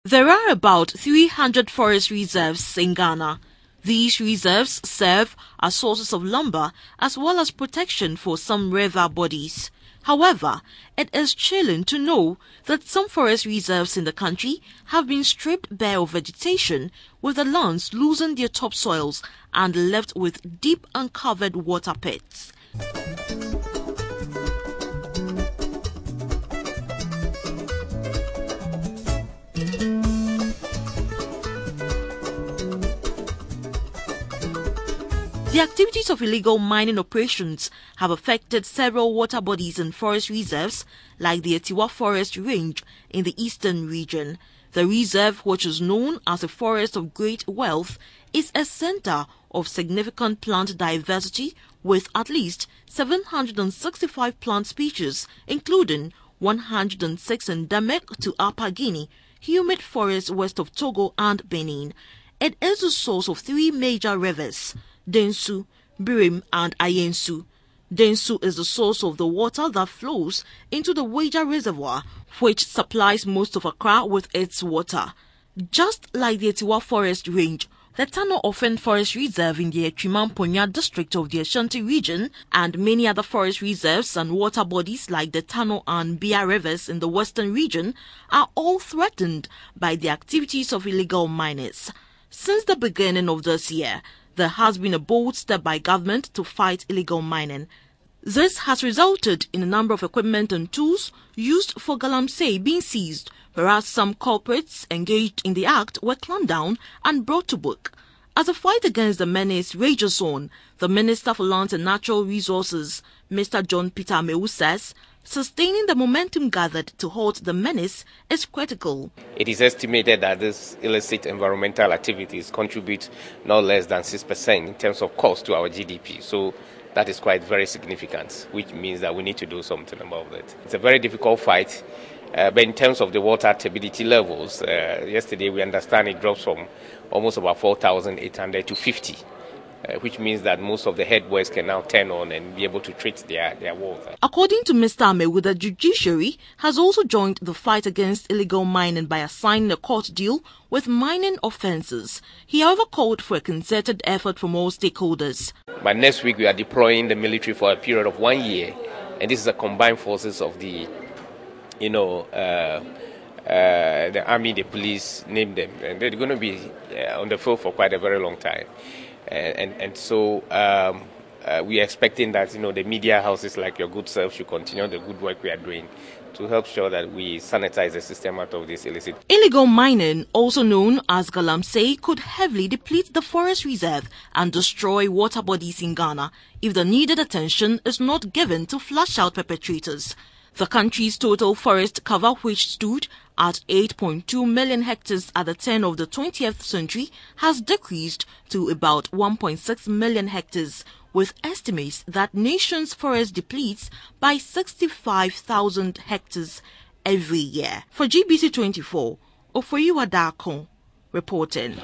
There are about 300 forest reserves in Ghana. These reserves serve as sources of lumber as well as protection for some river bodies. However, it is chilling to know that some forest reserves in the country have been stripped bare of vegetation, with the lands losing their topsoils and left with deep uncovered water pits. The activities of illegal mining operations have affected several water bodies and forest reserves, like the AKUA forest range in the eastern region. The reserve, which is known as a forest of great wealth, is a center of significant plant diversity with at least 765 plant species, including 106 endemic to Upper Guinea, humid forests west of Togo and Benin. It is the source of three major rivers: Densu, Birim, and Ayensu. Densu is the source of the water that flows into the Wager Reservoir, which supplies most of Accra with its water. Just like the AKUA Forest Range, the Tano Ofen Forest Reserve in the Etrimamponya district of the Ashanti region, and many other forest reserves and water bodies like the Tano and Bia rivers in the western region are all threatened by the activities of illegal miners. Since the beginning of this year, there has been a bold step by government to fight illegal mining. This has resulted in a number of equipment and tools used for Galamsey being seized, whereas some culprits engaged in the act were clamped down and brought to book. As a fight against the menace rages on, the Minister for Lands and Natural Resources, Mr. John Peter Amewu, says sustaining the momentum gathered to halt the menace is critical. It is estimated that these illicit environmental activities contribute no less than 6% in terms of cost to our GDP. So that is quite very significant, which means that we need to do something about that. It's a very difficult fight, but in terms of the water turbidity levels, yesterday we understand it drops from almost about 4,800 to 50. Which means that most of the headboys can now turn on and be able to treat their water. According to Mr. Amewu, the judiciary has also joined the fight against illegal mining by assigning a court deal with mining offences. He, however, called for a concerted effort from all stakeholders. By next week, we are deploying the military for a period of 1 year, and this is a combined forces of the, the army, the police, name them, and they're going to be on the field for quite a very long time. So we are expecting that the media houses like your good self should continue the good work we are doing to help sure that we sanitize the system out of this illicit. Illegal mining, also known as Galamsey, could heavily deplete the forest reserve and destroy water bodies in Ghana if the needed attention is not given to flush out perpetrators. The country's total forest cover, which stood at 8.2 million hectares at the turn of the 20th century, has decreased to about 1.6 million hectares, with estimates that nation's forest depletes by 65,000 hectares every year. For GBC 24, Oforiwa reporting.